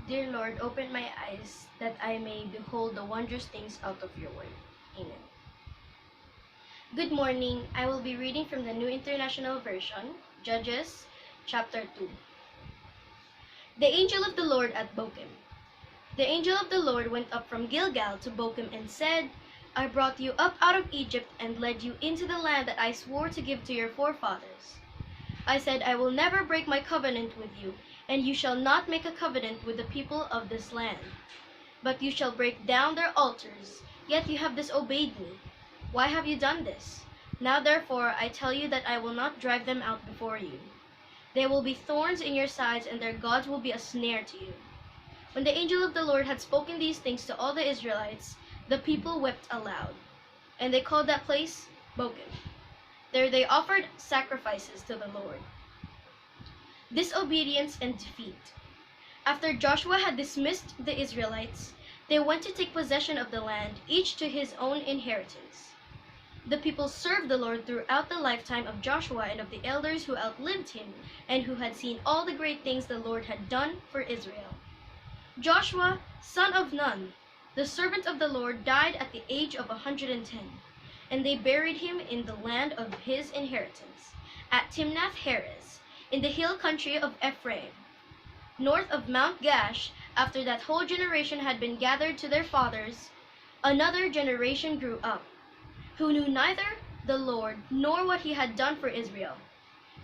Dear Lord, open my eyes that I may behold the wondrous things out of your word. Amen. Good morning. I will be reading from the New International Version, Judges chapter 2. The angel of the Lord at Bochim. The angel of the Lord went up from Gilgal to Bochim and said, I brought you up out of Egypt and led you into the land that I swore to give to your forefathers. I said, I will never break my covenant with you, and you shall not make a covenant with the people of this land. But you shall break down their altars, yet you have disobeyed me. Why have you done this? Now therefore I tell you that I will not drive them out before you. They will be thorns in your sides, and their gods will be a snare to you. When the angel of the Lord had spoken these things to all the Israelites, the people wept aloud, and they called that place Bochim. There they offered sacrifices to the Lord. Disobedience and defeat. After Joshua had dismissed the Israelites, they went to take possession of the land, each to his own inheritance. The people served the Lord throughout the lifetime of Joshua and of the elders who outlived him and who had seen all the great things the Lord had done for Israel. Joshua, son of Nun, the servant of the Lord, died at the age of 110, and they buried him in the land of his inheritance, at Timnath-Heres, in the hill country of Ephraim, north of Mount Gash. After that whole generation had been gathered to their fathers, another generation grew up, who knew neither the Lord nor what he had done for Israel.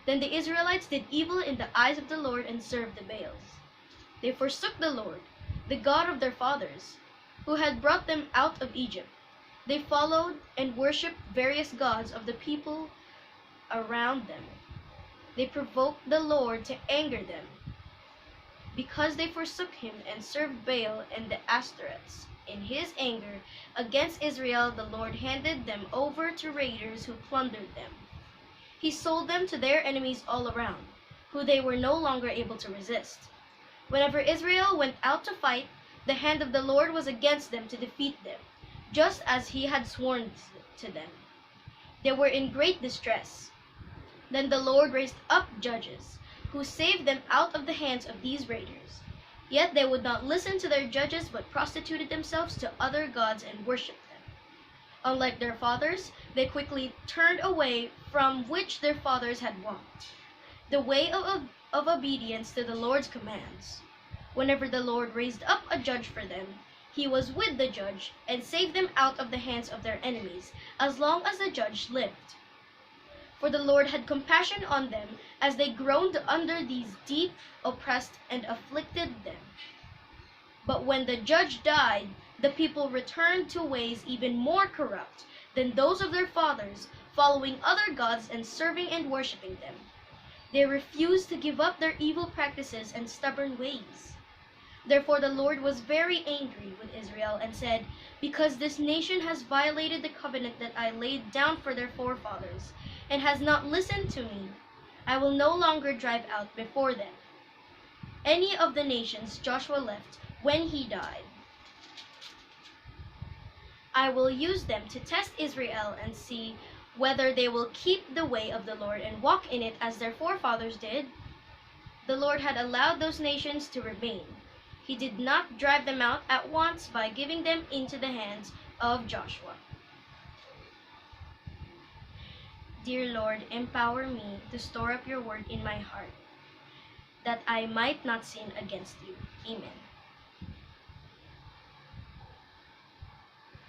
Then the Israelites did evil in the eyes of the Lord and served the Baals. They forsook the Lord, the God of their fathers, who had brought them out of Egypt. They followed and worshipped various gods of the people around them. They provoked the Lord to anger them, because they forsook him and served Baal and the Ashtoreths. In his anger against Israel, the Lord handed them over to raiders who plundered them. He sold them to their enemies all around, who they were no longer able to resist. Whenever Israel went out to fight, the hand of the Lord was against them to defeat them, just as he had sworn to them. They were in great distress. Then the Lord raised up judges, who saved them out of the hands of these raiders. Yet they would not listen to their judges, but prostituted themselves to other gods and worshipped them. Unlike their fathers, they quickly turned away from which their fathers had walked, the way of obedience to the Lord's commands. Whenever the Lord raised up a judge for them, he was with the judge and saved them out of the hands of their enemies, as long as the judge lived. For the Lord had compassion on them as they groaned under these deep, oppressed, and afflicted them. But when the judge died, the people returned to ways even more corrupt than those of their fathers, following other gods and serving and worshipping them. They refused to give up their evil practices and stubborn ways. Therefore the Lord was very angry with Israel and said, because this nation has violated the covenant that I laid down for their forefathers, and has not listened to me, I will no longer drive out before them any of the nations Joshua left when he died. I will use them to test Israel and see whether they will keep the way of the Lord and walk in it as their forefathers did. The Lord had allowed those nations to remain. He did not drive them out at once by giving them into the hands of Joshua. Dear Lord, empower me to store up your word in my heart, that I might not sin against you. Amen.